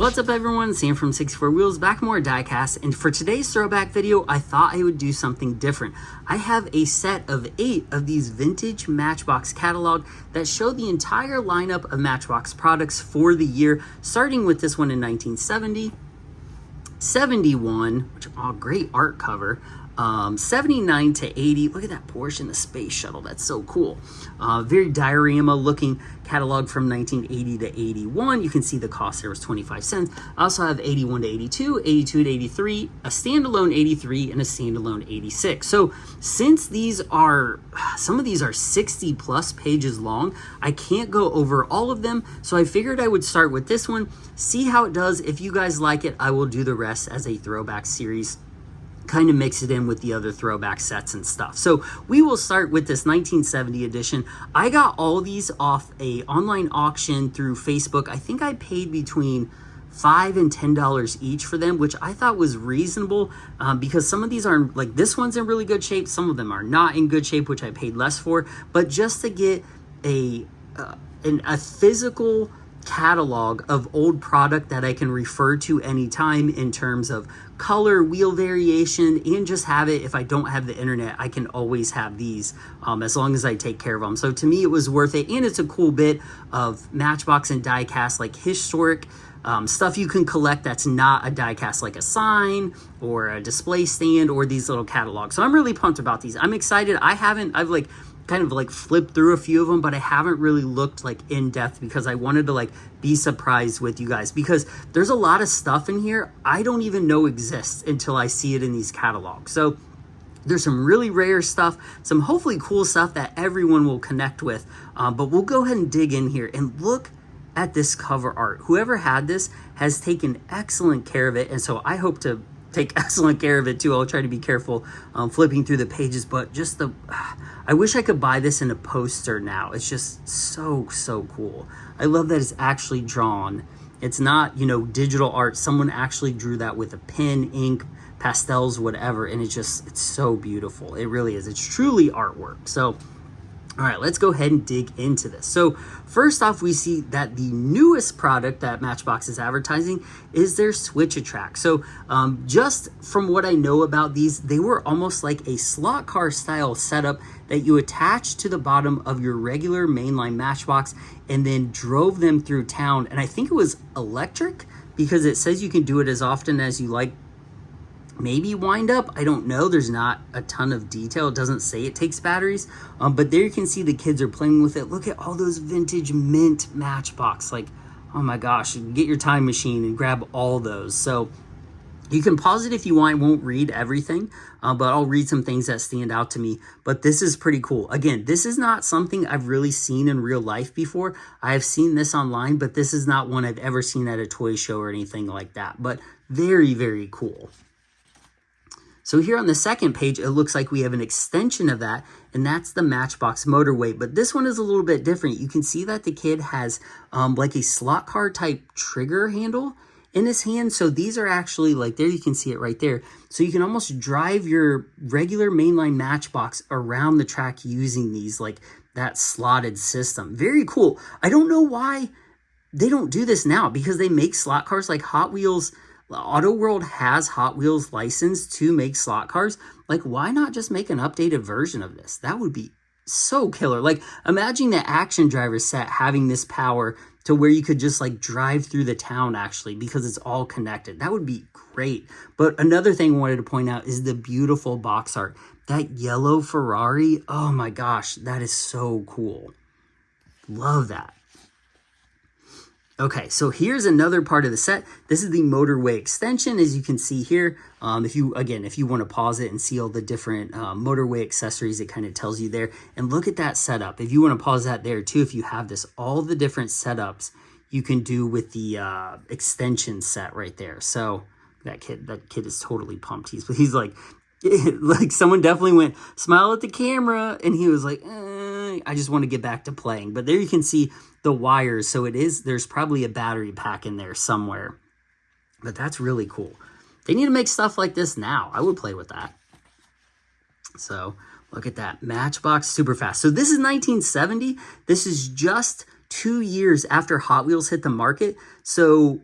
What's up everyone, Sam from 64 Wheels, back more diecast, and for today's throwback video, I thought I would do something different. I have a set of 8 of these vintage Matchbox catalog that show the entire lineup of Matchbox products for the year, starting with this one in 1970, 71, which, oh, great art cover, 79 to 80. Look at that Porsche in the space shuttle. That's so cool. Very diorama looking catalog from 1980 to 81. You can see the cost there was 25 cents. I also have 81 to 82, 82 to 83, a standalone 83, and a standalone 86. So since these are, some of these are 60 plus pages long, I can't go over all of them. So I figured I would start with this one, see how it does. If you guys like it, I will do the rest as a throwback series, kind of mix it in with the other throwback sets and stuff. So we will start with this 1970 edition. I got all these off a online auction through Facebook. I think I paid between $5 and $10 each for them, which I thought was reasonable because some of these are, like, this one's in really good shape, some of them are not in good shape, which I paid less for. But just to get a physical catalog of old product that I can refer to anytime in terms of color, wheel variation, and just have it. If I don't have the internet, I can always have these as long as I take care of them. So to me, it was worth it, and it's a cool bit of Matchbox and diecast, like historic stuff you can collect that's not a diecast, like a sign or a display stand or these little catalogs. So I'm really pumped about these. I'm excited. I've like kind of like flipped through a few of them, but I haven't really looked like in depth because I wanted to like be surprised with you guys, because there's a lot of stuff in here I don't even know exists until I see it in these catalogs. So there's some really rare stuff, some hopefully cool stuff that everyone will connect with, but we'll go ahead and dig in here and look at this cover art. Whoever had this has taken excellent care of it, and so I hope to take excellent care of it too. I'll try to be careful flipping through the pages, but just the I wish I could buy this in a poster now. It's just so cool. I love that it's actually drawn. It's not, you know, digital art. Someone actually drew that with a pen, ink, pastels, whatever, and it's so beautiful. It really is. It's truly artwork. So all right, let's go ahead and dig into this. So first off, we see that the newest product that Matchbox is advertising is their Switch Attract. So just from what I know about these, they were almost like a slot car style setup that you attach to the bottom of your regular mainline Matchbox and then drove them through town. And I think it was electric because it says you can do it as often as you like. Maybe wind up, I don't know. There's not a ton of detail. It doesn't say it takes batteries, but there you can see the kids are playing with it. Look at all those vintage mint Matchbox. Like, oh my gosh, get your time machine and grab all those. So you can pause it if you want. I won't read everything, but I'll read some things that stand out to me. But this is pretty cool. Again, this is not something I've really seen in real life before. I have seen this online, but this is not one I've ever seen at a toy show or anything like that. But very cool. So here on the second page, it looks like we have an extension of that, and that's the Matchbox motorway. But this one is a little bit different. You can see that the kid has like a slot car type trigger handle in his hand. So these are actually, like, there you can see it right there. So you can almost drive your regular mainline Matchbox around the track using these, like that slotted system. Very cool. I don't know why they don't do this now, because they make slot cars like Hot Wheels. Auto World has Hot Wheels licensed to make slot cars. Like, why not just make an updated version of this? That would be so killer. Like, imagine the Action Driver set having this power to where you could just like drive through the town actually, because it's all connected. That would be great. But another thing I wanted to point out is the beautiful box art. That yellow Ferrari, oh my gosh, that is so cool. Love that. Okay, so here's another part of the set. This is the motorway extension, as you can see here. If you want to pause it and see all the different motorway accessories, it kind of tells you there. And look at that setup. If you want to pause that there too, if you have this, all the different setups you can do with the extension set right there. So that kid is totally pumped. He's like, like someone definitely went, smile at the camera, and he was like, I just want to get back to playing. But there you can see the wires. So there's probably a battery pack in there somewhere. But that's really cool. They need to make stuff like this now. I would play with that. So look at that. Matchbox Superfast. So this is 1970. This is just 2 years after Hot Wheels hit the market. So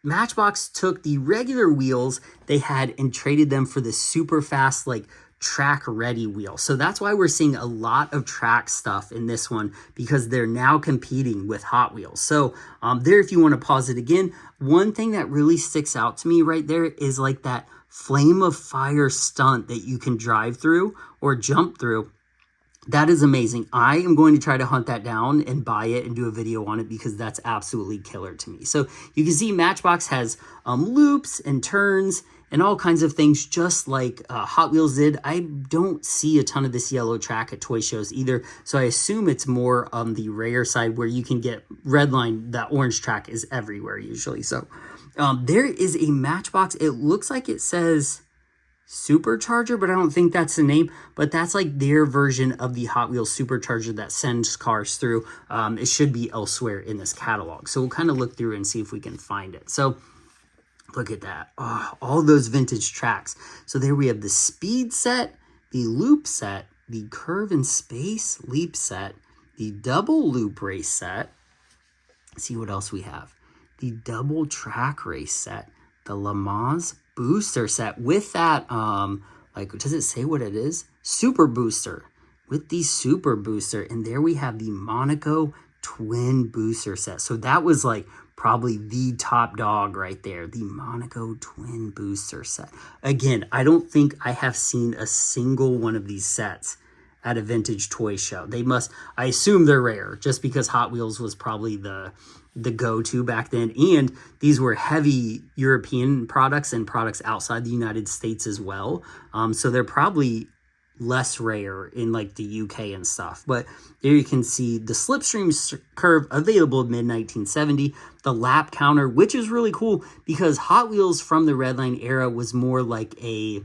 Matchbox took the regular wheels they had and traded them for the Superfast, like, track ready wheel. So that's why we're seeing a lot of track stuff in this one, because they're now competing with Hot Wheels. So there, if you want to pause it again, one thing that really sticks out to me right there is like that flame of fire stunt that you can drive through or jump through. That is amazing. I am going to try to hunt that down and buy it and do a video on it, because that's absolutely killer to me. So you can see Matchbox has loops and turns and all kinds of things, just like Hot Wheels did. I don't see a ton of this yellow track at toy shows either, so I assume it's more on the rare side, where you can get Redline. That orange track is everywhere usually. So there is a Matchbox. It looks like it says Supercharger, but I don't think that's the name. But that's like their version of the Hot Wheels Supercharger that sends cars through. It should be elsewhere in this catalog, so we'll kind of look through and see if we can find it. So look at that. Oh, all those vintage tracks. So there we have the Speed set, the Loop set, the Curve and Space Leap set, the Double Loop Race set. Let's see what else we have. The Double Track Race set, the Le Mans Booster set with that, like, does it say what it is? Super Booster, with the Super Booster. And there we have the Monaco Twin Booster set. So that was like probably the top dog right there, the Monaco Twin Booster set. Again, I don't think I have seen a single one of these sets at a vintage toy show. They must, I assume they're rare, just because Hot Wheels was probably the go-to back then, and these were heavy European products and products outside the United States as well. So they're probably less rare in like the UK and stuff. But there you can see the slipstream curve, available mid-1970, the lap counter, which is really cool because Hot Wheels from the Redline era was more like a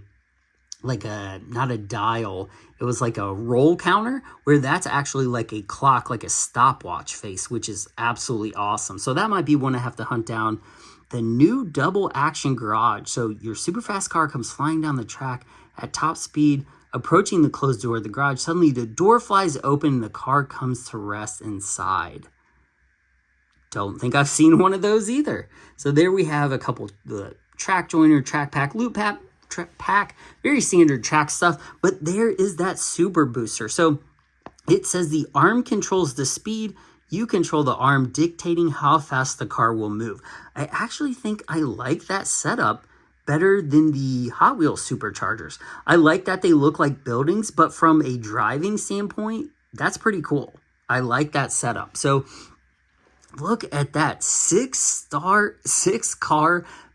not a dial, it was like a roll counter, where that's actually like a clock, like a stopwatch face, which is absolutely awesome. So that might be one I have to hunt down. The new double action garage. So your super fast car comes flying down the track at top speed, approaching the closed door of the garage. Suddenly the door flies open and the car comes to rest inside. Don't think I've seen one of those either. So there we have a couple, the track joiner, track pack, loop pack, very standard track stuff. But there is that Super Booster. So it says the arm controls the speed, you control the arm, dictating how fast the car will move. I actually think I like that setup better than the Hot Wheels Superchargers. I like that they look like buildings, but from a driving standpoint, that's pretty cool. I like that setup. So look at that 6-car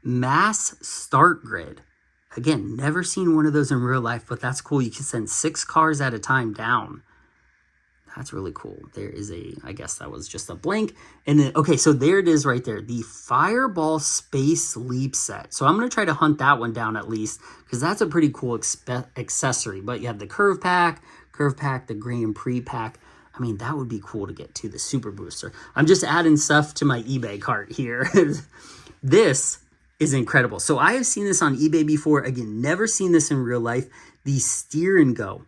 mass start grid. Again, never seen one of those in real life, but that's cool. You can send 6 cars at a time down. That's really cool. There is a, I guess that was just a blank. And then, okay, so there it is right there. The Fireball Space Leap set. So I'm going to try to hunt that one down at least, because that's a pretty cool accessory. But you have the Curve Pack, the Grand Prix Pack. I mean, that would be cool to get to, the Super Booster. I'm just adding stuff to my eBay cart here. This is incredible. So I have seen this on eBay before. Again, never seen this in real life. The Steer and Go,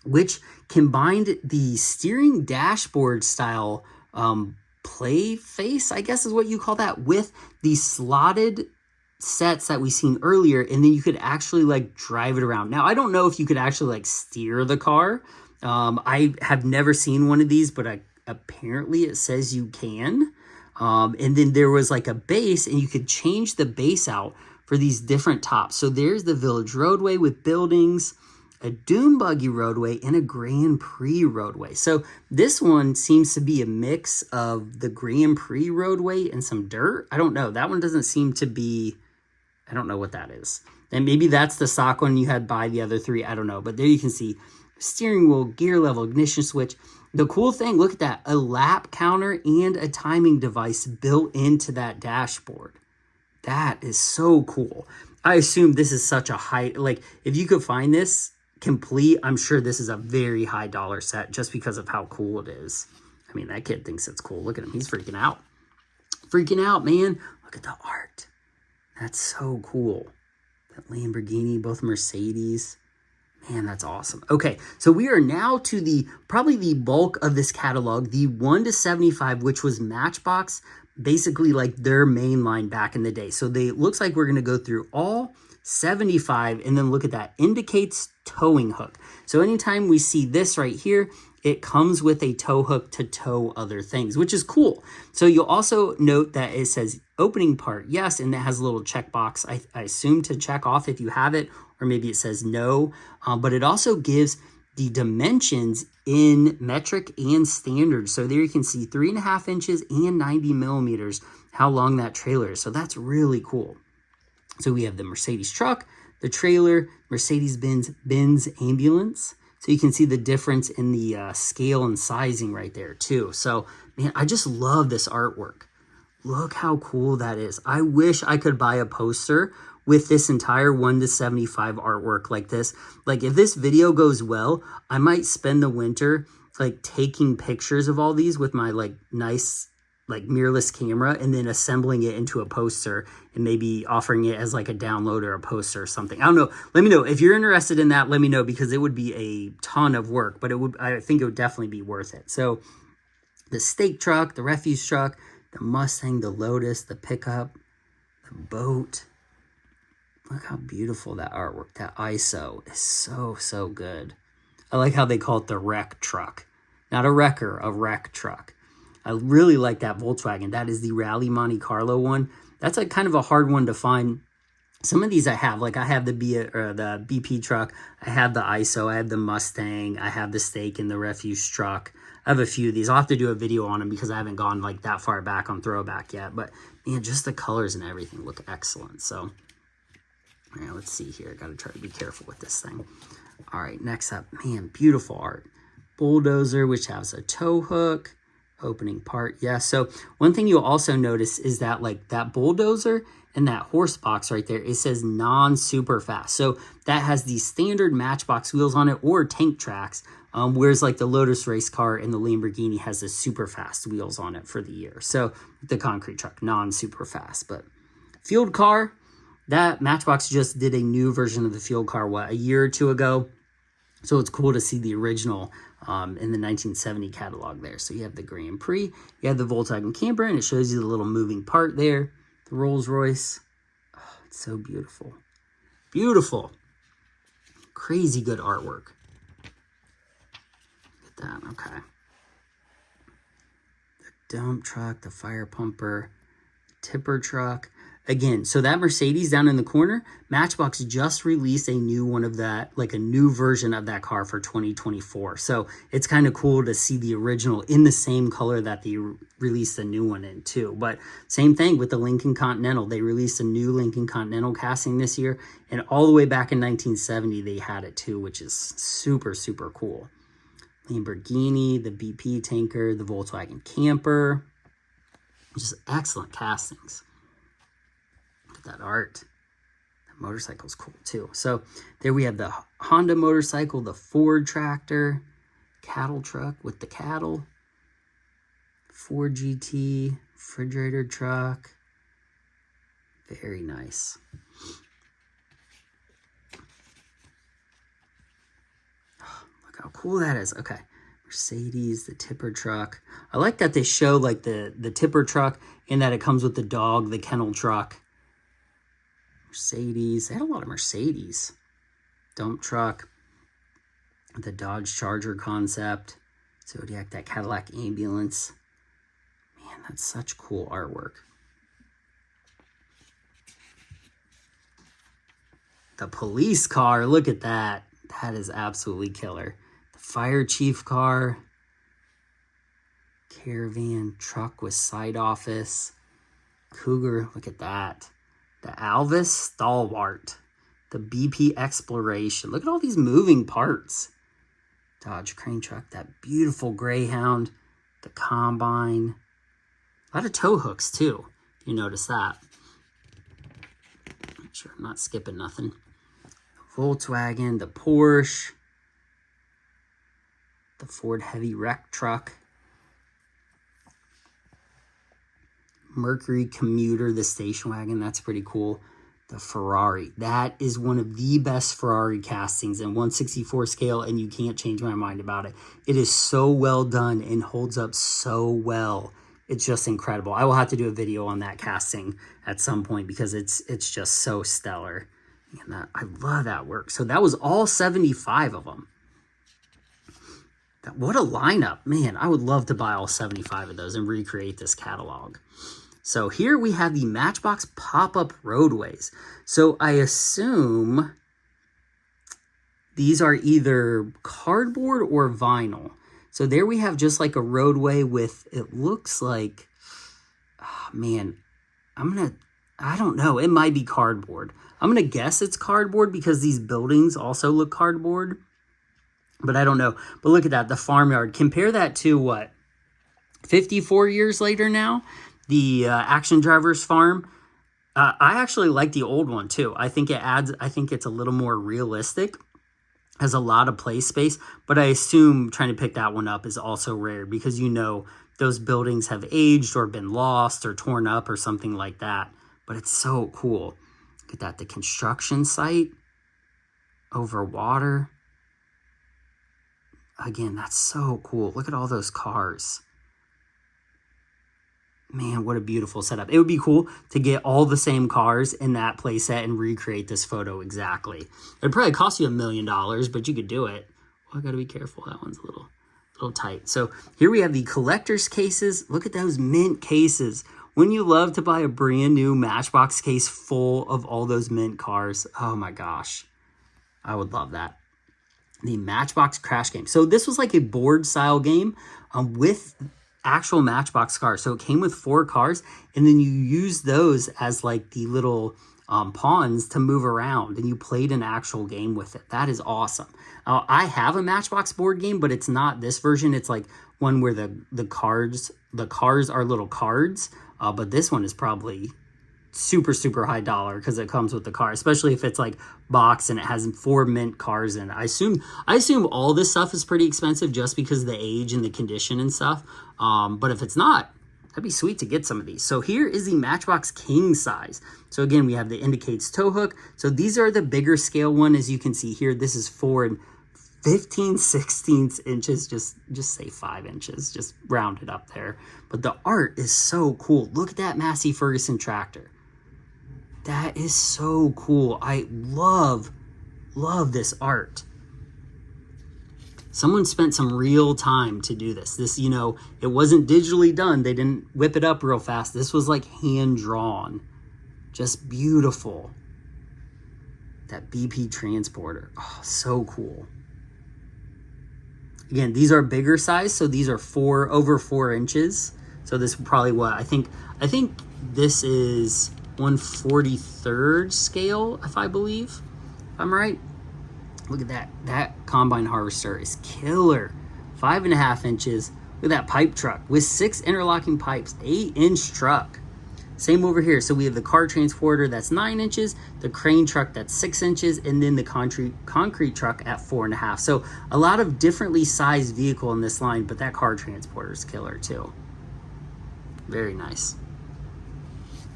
which combined the steering dashboard style play face, I guess is what you call that, with the slotted sets that we seen earlier, and then you could actually like drive it around. Now, I don't know if you could actually like steer the car. I have never seen one of these, but apparently it says you can. And then there was like a base, and you could change the base out for these different tops. So there's the Village Roadway with buildings, a dune buggy roadway, and a Grand Prix roadway. So this one seems to be a mix of the Grand Prix roadway and some dirt. I don't know. That one doesn't seem to be, I don't know what that is. And maybe that's the stock one you had by the other three. I don't know. But there you can see steering wheel, gear level, ignition switch. The cool thing, look at that, a lap counter and a timing device built into that dashboard. That is so cool. I assume this is such a high, like if you could find this complete, I'm sure this is a very high dollar set just because of how cool it is. I mean, that kid thinks it's cool. Look at him. He's freaking out. Freaking out, man. Look at the art. That's so cool. That Lamborghini, both Mercedes. Man, that's awesome. Okay, so we are now to the probably the bulk of this catalog, the 1 to 75, which was Matchbox, basically like their main line back in the day. So they looks like we're going to go through all 75 and then look at that. Indicates towing hook. So anytime we see this right here, it comes with a tow hook to tow other things, which is cool. So you'll also note that it says opening part, yes, and it has a little checkbox, I assume to check off if you have it, or maybe it says no, but it also gives the dimensions in metric and standard. So there you can see 3.5 inches and 90 millimeters, how long that trailer is. So that's really cool. So we have the Mercedes truck, the trailer, Mercedes-Benz ambulance. So you can see the difference in the scale and sizing right there too. So man, I just love this artwork. Look how cool that is. I wish I could buy a poster with this entire 1 to 75 artwork like this. Like if this video goes well, I might spend the winter like taking pictures of all these with my like nice like mirrorless camera and then assembling it into a poster and maybe offering it as like a download or a poster or something. I don't know. Let me know if you're interested in that. Let me know, because it would be a ton of work, but I think it would definitely be worth it. So the stake truck, the refuse truck, the Mustang, the Lotus, the pickup, the boat. Look how beautiful that artwork, that ISO is so good. I like how they call it the wreck truck. Not a wrecker, a wreck truck. I really like that Volkswagen. That is the Rally Monte Carlo one. That's a kind of a hard one to find. Some of these I have, like I have the BP truck, I have the ISO, I have the Mustang, I have the stake and the refuse truck. I have a few of these. I'll have to do a video on them because I haven't gone like that far back on throwback yet. But man, just the colors and everything look excellent. So yeah, let's see here. I got to try to be careful with this thing. All right, next up, man, beautiful art. Bulldozer, which has a tow hook. Opening part, yeah. So one thing you'll also notice is that like that bulldozer and that horse box right there, it says non-Superfast. So that has the standard Matchbox wheels on it or tank tracks, whereas like the Lotus race car and the Lamborghini has the Superfast wheels on it for the year. So the concrete truck, non-Superfast. But field car, that Matchbox just did a new version of the field car, what, a year or two ago? So it's cool to see the original in the 1970 catalog there. So you have the Grand Prix, you have the Volkswagen Camper, and it shows you the little moving part there. The Rolls Royce. Oh, it's so beautiful. Beautiful. Crazy good artwork. Look at that, okay. The dump truck, the fire pumper, the tipper truck. Again, so that Mercedes down in the corner, Matchbox just released a new one of that, like a new version of that car for 2024. So it's kind of cool to see the original in the same color that they released a new one in too. But same thing with the Lincoln Continental. They released a new Lincoln Continental casting this year. And all the way back in 1970, they had it too, which is super cool. Lamborghini, the BP tanker, the Volkswagen Camper. Just excellent castings. That art. That motorcycle's cool too. So there we have the Honda motorcycle, the Ford tractor, cattle truck with the cattle, Ford GT, refrigerator truck. Very nice. Oh, look how cool that is. Okay. Mercedes, the tipper truck. I like that they show like the tipper truck and that it comes with the dog, the kennel truck. Mercedes, they had a lot of Mercedes. Dump truck, the Dodge Charger concept, Zodiac, that Cadillac ambulance. Man, that's such cool artwork. The police car, look at that. That is absolutely killer. The fire chief car, caravan truck with side office, Cougar, look at that. The Alvis Stalwart, the BP Exploration. Look at all these moving parts. Dodge crane truck, that beautiful Greyhound, the Combine. A lot of tow hooks too. You notice that. Make sure I'm not skipping nothing. The Volkswagen, the Porsche, the Ford Heavy Wreck truck. Mercury Commuter, the station wagon, that's pretty cool. The Ferrari. That is one of the best Ferrari castings in 1/64 scale, and you can't change my mind about it. It is so well done and holds up so well. It's just incredible. I will have to do a video on that casting at some point because it's just so stellar. And I love that work. So that was all 75 of them. What a lineup. Man, I would love to buy all 75 of those and recreate this catalog. So here we have the Matchbox pop-up roadways. So I assume these are either cardboard or vinyl. So there we have just like a roadway with, it looks like, oh man, I don't know. It might be cardboard. I'm going to guess it's cardboard because these buildings also look cardboard. But I don't know. But look at that, the farmyard. Compare that to what? 54 years later now? The Action Drivers farm. I actually like the old one too. I think it's a little more realistic. Has a lot of play space. But I assume trying to pick that one up is also rare because you know those buildings have aged or been lost or torn up or something like that. But it's so cool. Look at that, the construction site over water. Again, that's so cool. Look at all those cars. Man, what a beautiful setup. It would be cool to get all the same cars in that playset and recreate this photo exactly. It'd probably cost you $1 million, but you could do it. Well, I gotta be careful. That one's a little tight. So here we have the collector's cases. Look at those mint cases. Wouldn't you love to buy a brand new Matchbox case full of all those mint cars? Oh my gosh. I would love that. The Matchbox Crash Game. So this was like a board style game with actual Matchbox cars. So it came with 4 cars, and then you use those as like the little pawns to move around, and you played an actual game with it. That is awesome. I have a Matchbox board game, but it's not this version. It's like one where the cars are little cards, but this one is probably super high dollar because it comes with the car, especially if it's like box and it has 4 mint cars in it. I assume all this stuff is pretty expensive just because of the age and the condition and stuff. But if it's not, that'd be sweet to get some of these. So here is the Matchbox King size. So again, we have the indicates tow hook. So these are the bigger scale one, as you can see here. This is 4 15/16 inches, just say 5 inches, just round it up there. But the art is so cool. Look at that Massey Ferguson tractor. That is so cool. I love this art. Someone spent some real time to do this. This, it wasn't digitally done. They didn't whip it up real fast. This was like hand drawn. Just beautiful. That BP transporter. Oh, so cool. Again, these are bigger size, so these are over 4 inches. So this is probably what I think this is 1/43rd scale, if I believe. If I'm right. Look at that. That combine harvester is killer. 5.5 inches. Look at that pipe truck with 6 interlocking pipes. 8-inch truck. Same over here. So we have the car transporter that's 9 inches, the crane truck that's 6 inches, and then the concrete truck at 4.5. So a lot of differently sized vehicle in this line, but that car transporter is killer too. Very nice.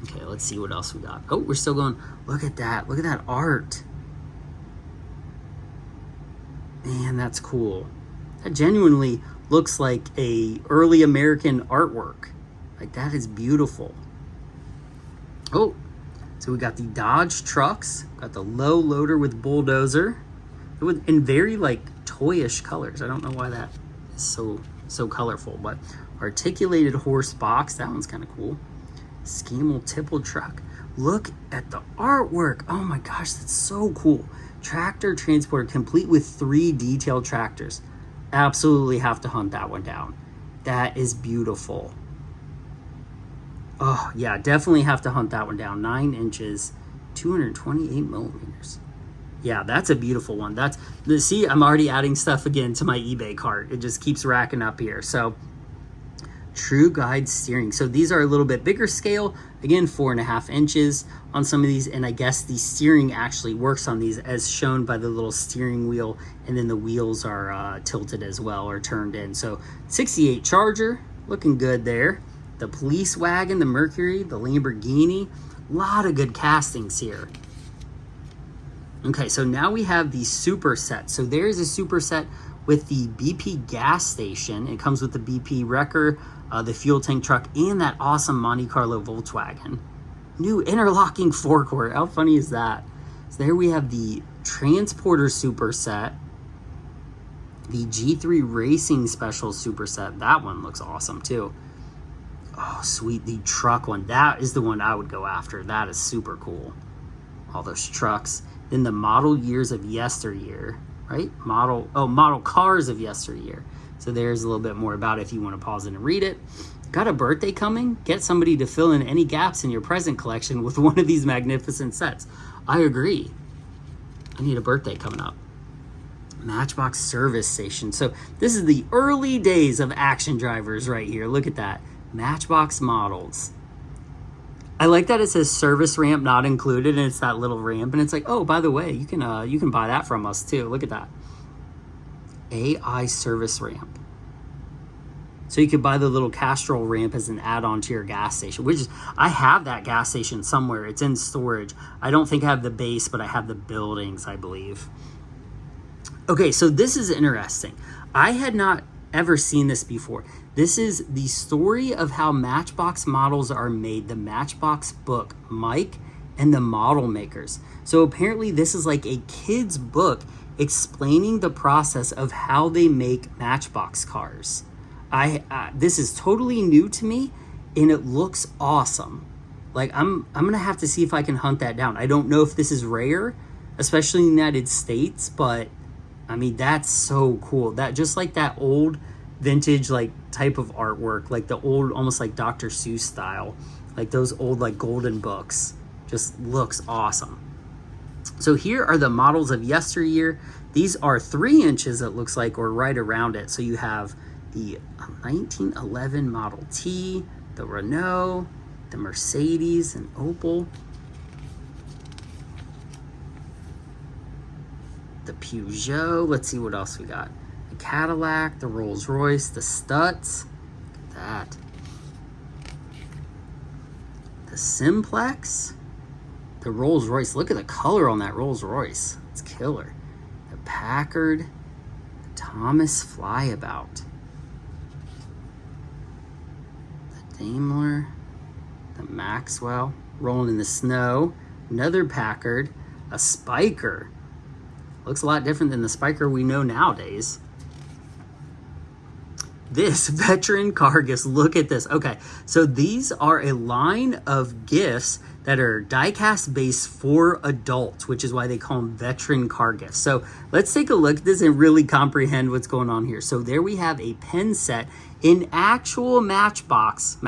Okay, let's see what else we got. Oh, we're still going. Look at that. Look at that art. Man, that's cool. That genuinely looks like a early American artwork. Like, that is beautiful. Oh, so we got the Dodge trucks. Got the low loader with bulldozer. In very, like, toyish colors. I don't know why that is so colorful. But articulated horse box. That one's kind of cool. Scammel tipple truck. Look at the artwork. Oh my gosh, that's so cool. Tractor transporter complete with 3 detailed tractors. Absolutely have to hunt that one down. That is beautiful. Oh yeah, definitely have to hunt that one down. 9 inches, 228 millimeters. Yeah, that's a beautiful one. See, I'm already adding stuff again to my eBay cart. It just keeps racking up here. So True Guide steering. So these are a little bit bigger scale. Again, 4.5 inches on some of these. And I guess the steering actually works on these as shown by the little steering wheel. And then the wheels are tilted as well or turned in. So 68 Charger, looking good there. The police wagon, the Mercury, the Lamborghini. A lot of good castings here. Okay, so now we have the Superset. So there's a Superset with the BP gas station. It comes with the BP wrecker, the fuel tank truck, and that awesome Monte Carlo Volkswagen. New interlocking forecourt. How funny is that? So there we have the Transporter Superset, the G3 Racing Special Superset. That one looks awesome too. Oh, sweet. The truck one. That is the one I would go after. That is super cool. All those trucks. Then the model years of yesteryear, right? Model cars of yesteryear. So there's a little bit more about it if you want to pause it and read it. Got a birthday coming? Get somebody to fill in any gaps in your present collection with one of these magnificent sets. I agree. I need a birthday coming up. Matchbox service station. So this is the early days of action drivers right here. Look at that. Matchbox models. I like that it says service ramp not included, and it's that little ramp, and it's like, oh, by the way, you can buy that from us too. Look at that. AI service ramp. So you could buy the little Castrol ramp as an add-on to your gas station, which is, I have that gas station somewhere. It's in storage. I don't think I have the base, but I have the buildings, I believe. Okay, so this is interesting. I had not ever seen this before. This is the story of how Matchbox models are made, the Matchbox book, Mike and the Model Makers. So apparently this is like a kid's book explaining the process of how they make Matchbox cars. This is totally new to me, and it looks awesome. Like I'm gonna have to see if I can hunt that down. I don't know if this is rare, especially in the United States, but I mean, that's so cool. That just like that old vintage like type of artwork, like the old almost like Dr. Seuss style, like those old like golden books, just looks awesome. So here are the models of yesteryear. These are 3 inches, it looks like, or right around it. So you have the 1911 Model T, the Renault, the Mercedes and Opel, the Peugeot. Let's see what else we got. The Cadillac, the Rolls Royce, the Stutz. Look at that. The Simplex, the Rolls Royce. Look at the color on that Rolls Royce. It's killer. The Packard, the Thomas Flyabout, the Daimler, the Maxwell, rolling in the snow, another Packard, a Spiker. Looks a lot different than the Spiker we know nowadays. This veteran car gifts, look at this. Okay, so these are a line of gifts that are die-cast based for adults, which is why they call them veteran car gifts. So let's take a look at this and really comprehend what's going on here. So there we have a pen set in actual Matchbox.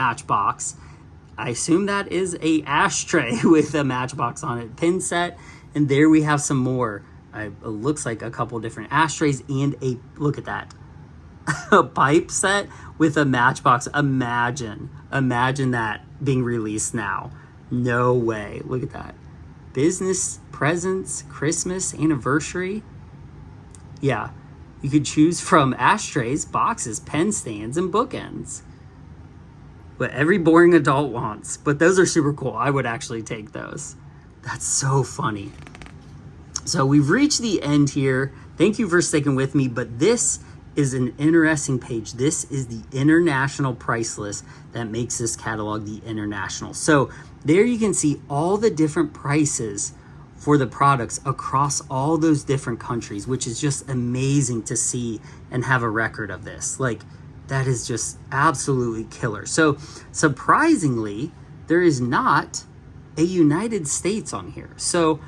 I assume that is a ashtray with a Matchbox on it. Pen set, and there we have some more. It looks like a couple different ashtrays and look at that. A pipe set with a Matchbox. Imagine that being released now. No way. Look at that. Business presents, Christmas, anniversary. Yeah, you could choose from ashtrays, boxes, pen stands, and bookends. What every boring adult wants. But those are super cool. I would actually take those. That's so funny. So we've reached the end here. Thank you for sticking with me, but this is an interesting page. This is the international price list that makes this catalog the international. So there you can see all the different prices for the products across all those different countries, which is just amazing to see and have a record of this. Like, that is just absolutely killer. So surprisingly, there is not a United States on here. So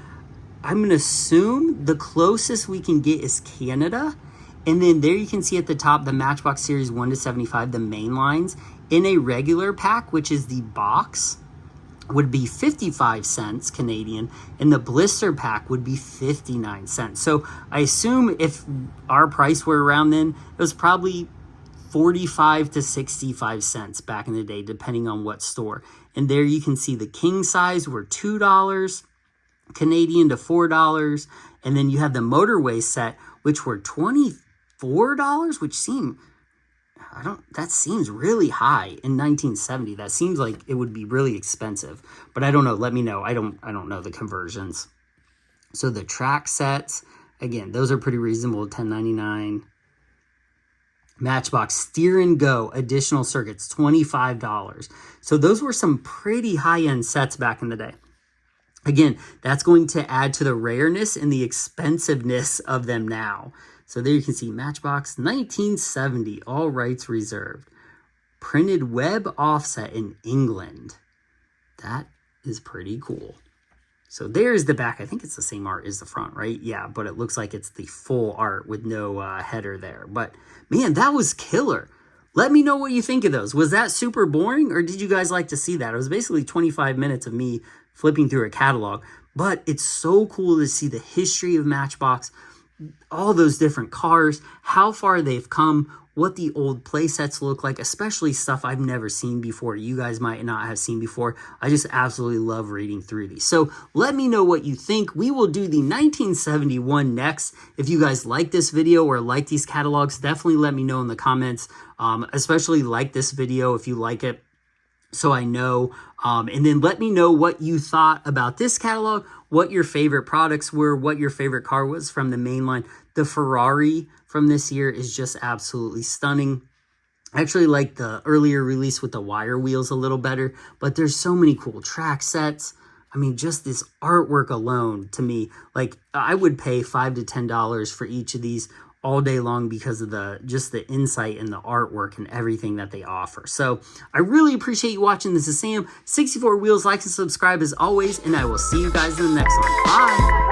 I'm going to assume the closest we can get is Canada. And then there you can see at the top the Matchbox Series 1 to 75, the main lines. In a regular pack, which is the box, would be 55 cents Canadian, and the blister pack would be 59 cents. So I assume if our price were around then, it was probably 45 to 65 cents back in the day, depending on what store. And there you can see the king size were $2 Canadian to $4. And then you have the motorway set, which were $24, which that seems really high in 1970. That seems like it would be really expensive, but I don't know. Let me know. I don't know the conversions. So the track sets, again, those are pretty reasonable, $10.99. Matchbox Steer and Go additional circuits, $25. So those were some pretty high-end sets back in the day. Again, that's going to add to the rareness and the expensiveness of them now. So there you can see Matchbox 1970, all rights reserved. Printed web offset in England. That is pretty cool. So there's the back. I think it's the same art as the front, right? Yeah, but it looks like it's the full art with no header there. But man, that was killer. Let me know what you think of those. Was that super boring, or did you guys like to see that? It was basically 25 minutes of me flipping through a catalog, but it's so cool to see the history of Matchbox, all those different cars, how far they've come, what the old play sets look like, especially stuff I've never seen before. You guys might not have seen before. I just absolutely love reading through these. So let me know what you think. We will do the 1971 next. If you guys like this video or like these catalogs, definitely let me know in the comments. Especially like this video if you like it, so I know. And then let me know what you thought about this catalog, what your favorite products were, what your favorite car was from the main line. The Ferrari from this year is just absolutely stunning. I actually like the earlier release with the wire wheels a little better, but there's so many cool track sets. I mean, just this artwork alone, to me, like I would pay $5 to $10 for each of these all day long because of just the insight and the artwork and everything that they offer. So I really appreciate you watching. This is Sam, 64 Wheels. Like and subscribe as always, and I will see you guys in the next one. Bye.